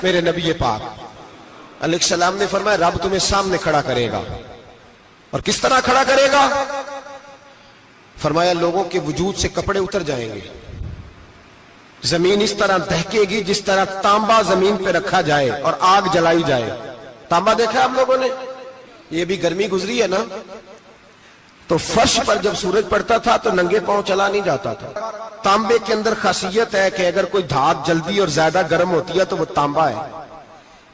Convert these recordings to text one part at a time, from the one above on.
میرے نبی پاک علیہ السلام نے فرمایا رب تمہیں سامنے کھڑا کرے گا. اور کس طرح کھڑا کرے گا؟ فرمایا لوگوں کے وجود سے کپڑے اتر جائیں گے, زمین اس طرح دہکے گی جس طرح تانبا زمین پہ رکھا جائے اور آگ جلائی جائے. تانبا دیکھا آپ لوگوں نے؟ یہ بھی گرمی گزری ہے نا, تو فرش پر جب سورج پڑتا تھا تو ننگے پاؤں چلا نہیں جاتا تھا. تانبے کے اندر خاصیت ہے کہ اگر کوئی دھات جلدی اور زیادہ گرم ہوتی ہے تو وہ تانبا ہے.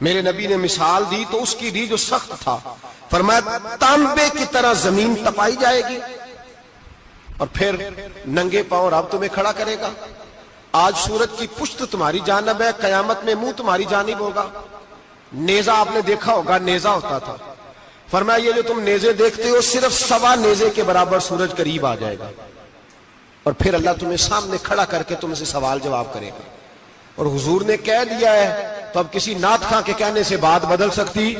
میرے نبی نے مثال دی تو اس کی دی جو سخت تھا, فرمایا تانبے کی طرح زمین تپائی جائے گی اور پھر ننگے پاؤں رب تمہیں کھڑا کرے گا. آج سورج کی پشت تمہاری جانب ہے, قیامت میں منہ تمہاری جانب ہوگا. نیزہ آپ نے دیکھا ہوگا, نیزہ ہوتا تھا. فرمایا یہ جو تم نیزے دیکھتے ہو صرف 1.25 نیزے کے برابر سورج قریب آ جائے گا اور پھر اللہ تمہیں سامنے کھڑا کر کے تم سے سوال جواب کرے گا. اور حضور نے کہہ دیا ہے تو اب کسی نعت خواں کے کہنے سے بات بدل سکتی,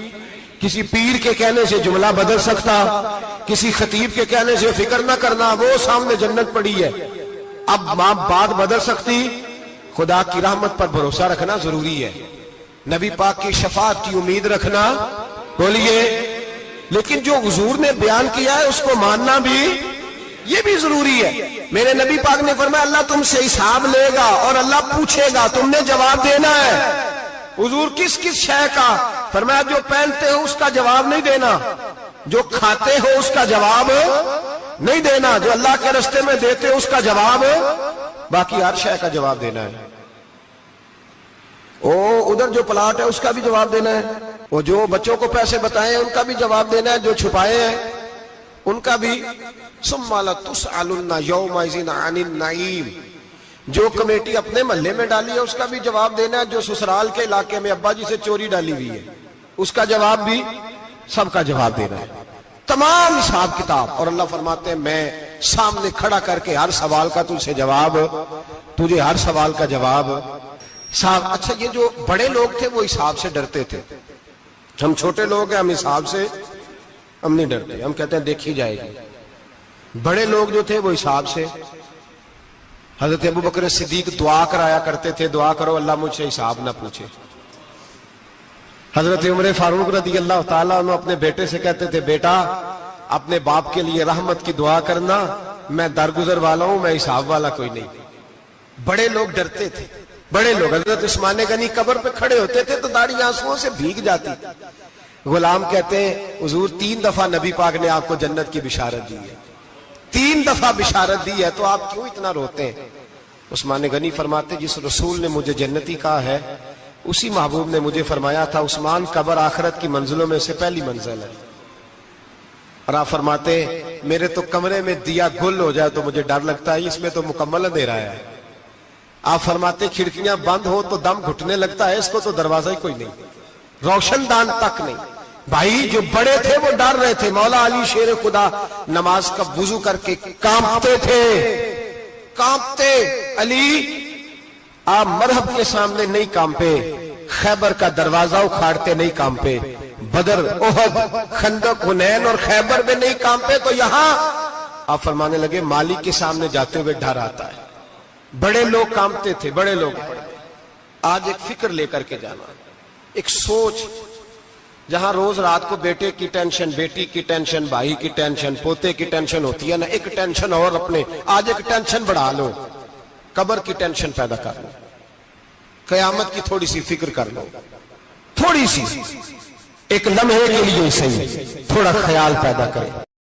کسی پیر کے کہنے سے جملہ بدل سکتا, کسی خطیب کے کہنے سے فکر نہ کرنا وہ سامنے جنت پڑی ہے, اب بات بدل سکتی. خدا کی رحمت پر بھروسہ رکھنا ضروری ہے, نبی پاک کی شفاعت کی امید رکھنا, بولیے. لیکن جو حضور نے بیان کیا ہے اس کو ماننا بھی یہ بھی ضروری ہے. میرے نبی پاک نے فرمایا اللہ تم سے حساب لے گا اور اللہ پوچھے گا, تم نے جواب دینا ہے. حضور کس کس شے کا؟ فرمایا جو پہنتے ہو اس کا جواب نہیں دینا, جو کھاتے ہو اس کا جواب نہیں دینا, جو اللہ کے رستے میں دیتے ہو اس کا جواب, باقی ہر شے کا جواب دینا ہے. ادھر جو پلاٹ ہے اس کا بھی جواب دینا ہے, وہ جو بچوں کو پیسے بتائے ان کا بھی جواب دینا ہے, جو چھپائے ہیں ان کا بھی. ثم لتسألن یومئذ عن النعیم, جو کمیٹی اپنے محلے میں ڈالی ہے اس کا بھی جواب دینا ہے, جو سسرال کے علاقے میں ابا جی سے چوری ڈالی ہوئی ہے اس کا جواب بھی, سب کا جواب دینا ہے, تمام حساب کتاب. اور اللہ فرماتے ہیں میں سامنے کھڑا کر کے ہر سوال کا تجھ سے جواب, تجھے ہر سوال کا جواب. صاحب اچھا یہ جو بڑے لوگ تھے وہ حساب سے ڈرتے تھے, ہم چھوٹے لوگ ہیں ہم حساب سے ہم نہیں ڈرتے, ہم کہتے ہیں دیکھی جائے گی. بڑے لوگ جو تھے وہ حساب سے, حضرت ابو بکر صدیق دعا کرایا کرتے تھے, دعا کرو اللہ مجھ سے حساب نہ پوچھے. حضرت عمر فاروق رضی اللہ تعالیٰ عنہ اپنے بیٹے سے کہتے تھے بیٹا اپنے باپ کے لیے رحمت کی دعا کرنا, میں درگزر والا ہوں, میں حساب والا کوئی نہیں. بڑے لوگ ڈرتے تھے, بڑے لوگ. حضرت عثمان غنی قبر پہ کھڑے ہوتے تھے تو داڑھی آنسوؤں سے بھیگ جاتی. غلام کہتے ہیں حضور 3 دفعہ نبی پاک نے آپ کو جنت کی بشارت دی ہے, 3 دفعہ بشارت دی ہے, تو آپ کیوں اتنا روتے ہیں؟ عثمان غنی فرماتے جس رسول نے مجھے جنتی کہا ہے اسی محبوب نے مجھے فرمایا تھا عثمان قبر آخرت کی منزلوں میں سے پہلی منزل ہے. اور آپ فرماتے میرے تو کمرے میں دیا گل ہو جائے تو مجھے ڈر لگتا ہے, اس میں تو مکمل اندھیرا ہے. آپ فرماتے کھڑکیاں بند ہو تو دم گھٹنے لگتا ہے, اس کو تو دروازہ ہی کوئی نہیں, روشن دان تک نہیں. بھائی جو بڑے تھے وہ ڈر رہے تھے. مولا علی شیر خدا نماز کا وضو کر کے کانپتے تھے, کانپتے. علی آپ مرحب کے سامنے نہیں کانپے, خیبر کا دروازہ اکھاڑتے نہیں کانپے, بدر احد خندق حنین اور خیبر میں نہیں کانپے, تو یہاں آپ فرمانے لگے مالک کے سامنے جاتے ہوئے ڈر آتا ہے. بڑے لوگ کانپتے تھے, بڑے لوگ. آج ایک فکر لے کر کے جانا, ایک سوچ, جہاں روز رات کو بیٹے کی ٹینشن, بیٹی کی ٹینشن, بھائی کی ٹینشن, پوتے کی ٹینشن ہوتی ہے نا, ایک ٹینشن اور اپنے آج ایک ٹینشن بڑھا لو, قبر کی ٹینشن پیدا کر لو, قیامت کی تھوڑی سی فکر کر لو, تھوڑی سی, ایک لمحے کے لیے صحیح تھوڑا خیال پیدا کرے.